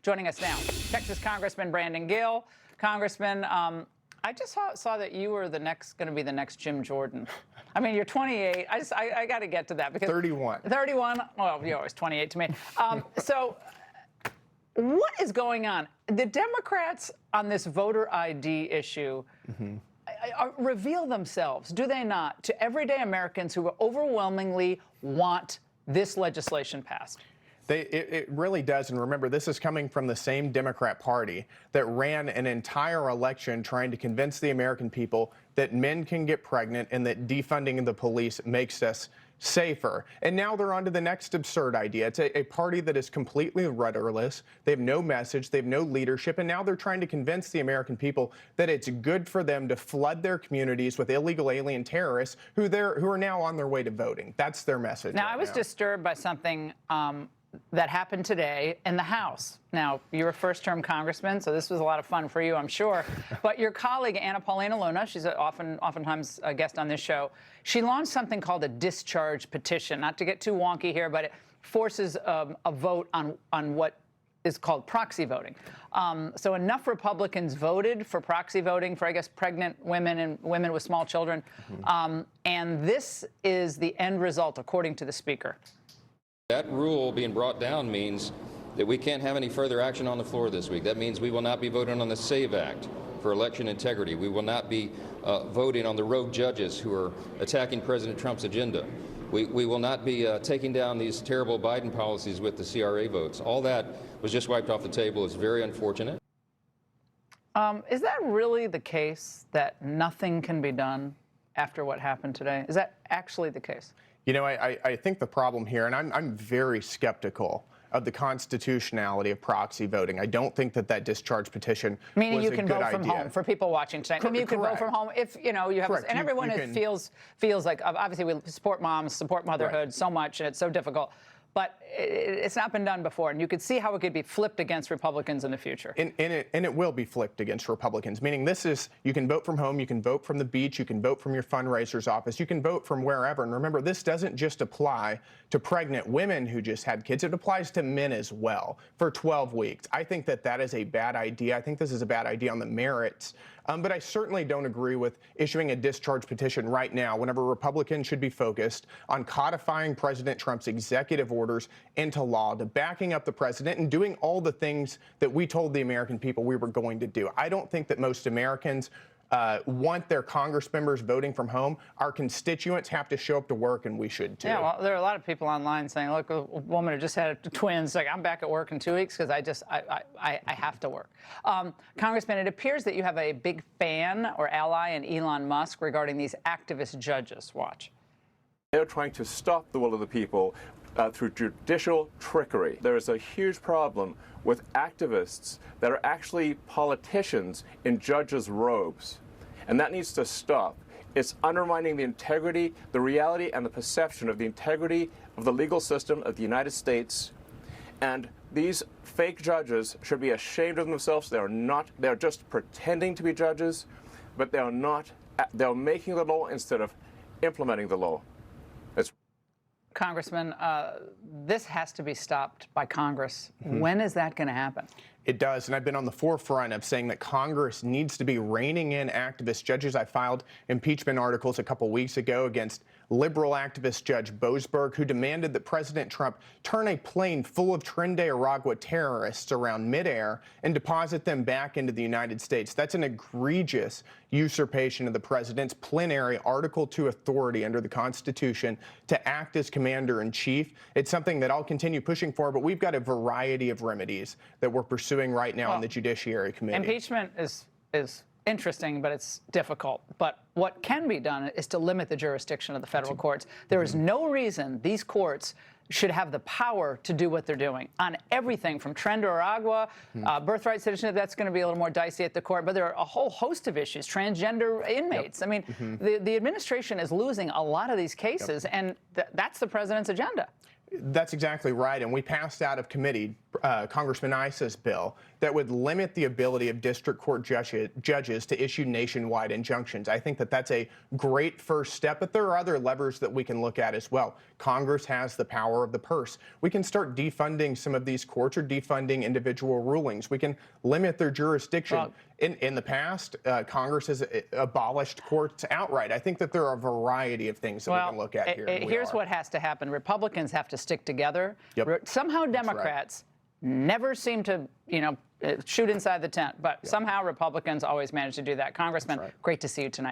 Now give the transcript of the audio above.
joining us now. Texas Congressman Brandon Gill. Congressman, I just saw that you were going to be the next Jim Jordan. I mean, you're 28. I got to get to that because 31. 31. Well, you're always 28 to me. So, what is going on? The Democrats on this voter ID issue reveal themselves, do they not, to everyday Americans who overwhelmingly want this legislation passed? It really does. And remember, this is coming from the same Democrat Party that ran an entire election trying to convince the American people that men can get pregnant and that defunding the police makes us safer. And now they're on to the next absurd idea. It's a party that is completely rudderless. They have no message. They have no leadership. And now they're trying to convince the American people that it's good for them to flood their communities with illegal alien terrorists who are now on their way to voting. That's their message. Now, I was disturbed by something that happened today in the House. Now, you're a first-term congressman, so this was a lot of fun for you, I'm sure. But your colleague, Anna Paulina Luna, she's oftentimes a guest on this show, she launched something called a discharge petition. Not to get too wonky here, but it forces a vote on what is called proxy voting. So enough Republicans voted for proxy voting for, I guess, pregnant women and women with small children. And this is the end result, according to the Speaker. That rule being brought down means that we can't have any further action on the floor this week. That means we will not be voting on the SAVE Act for election integrity. We will not be voting on the rogue judges who are attacking President Trump's agenda. We will not be taking down these terrible Biden policies with the CRA votes. All that was just wiped off the table. It's very unfortunate. Is that really the case, that nothing can be done after what happened today? Is that actually the case? You know, I think the problem here, and I'm very skeptical of the constitutionality of proxy voting. I don't think that discharge petition Meaning was you can a good vote from idea. home for people watching tonight. Maybe you can vote from home if you have, and everyone feels like obviously we support moms, support motherhood so much, and it's so difficult. But it's not been done before, and you could see how it could be flipped against Republicans in the future. And it will be flipped against Republicans, meaning you can vote from home, you can vote from the beach, you can vote from your fundraiser's office, you can vote from wherever. And remember, this doesn't just apply to pregnant women who just had kids. It applies to men as well for 12 weeks. I think that is a bad idea. I think this is a bad idea on the merits. But I certainly don't agree with issuing a discharge petition right now whenever Republicans should be focused on codifying President Trump's executive orders into law, to backing up the president and doing all the things that we told the American people we were going to do. I don't think that most Americans want their Congress members voting from home. Our constituents have to show up to work, and we should too. Yeah, well, there are a lot of people online saying, look, a woman who just had twins, like, I'm back at work in 2 weeks because I have to work. Congressman, it appears that you have a big fan or ally in Elon Musk regarding these activist judges. Watch. They're trying to stop the will of the people through judicial trickery. There is a huge problem with activists that are actually politicians in judges' robes, and that needs to stop. It's undermining the integrity, the reality, and the perception of the integrity of the legal system of the United States. And these fake judges should be ashamed of themselves. They're just pretending to be judges, but they're making the law instead of implementing the law. Congressman, this has to be stopped by Congress. When is that going to happen? It does, and I've been on the forefront of saying that Congress needs to be reining in activist judges. I filed impeachment articles a couple weeks ago against liberal activist Judge Boasberg, who demanded that President Trump turn a plane full of Tren de Aragua terrorists around midair and deposit them back into the United States. That's an egregious usurpation of the president's plenary Article II authority under the Constitution to act as commander-in-chief. It's something that I'll continue pushing for, but we've got a variety of remedies that we're pursuing right now in the Judiciary Committee. Impeachment is interesting, but it's difficult. But what can be done is to limit the jurisdiction of the federal courts. There is no reason these courts should have the power to do what they're doing on everything from Tren de Aragua, birthright citizenship. That's going to be a little more dicey at the court, but there are a whole host of issues, transgender inmates. I mean, the administration is losing a lot of these cases, and that's the president's agenda. That's exactly right. And we passed out of committee Congressman Issa's bill that would limit the ability of district court judges to issue nationwide injunctions. I think that that's a great first step, but there are other levers that we can look at as well. Congress has the power of the purse. We can start defunding some of these courts or defunding individual rulings. We can limit their jurisdiction. Well, in the past, Congress has abolished courts outright. I think that there are a variety of things that we can look at here. Here's what has to happen. Republicans have to stick together. Yep. Somehow Democrats never seem to, shoot inside the tent, but somehow Republicans always manage to do that. Congressman, great to see you tonight.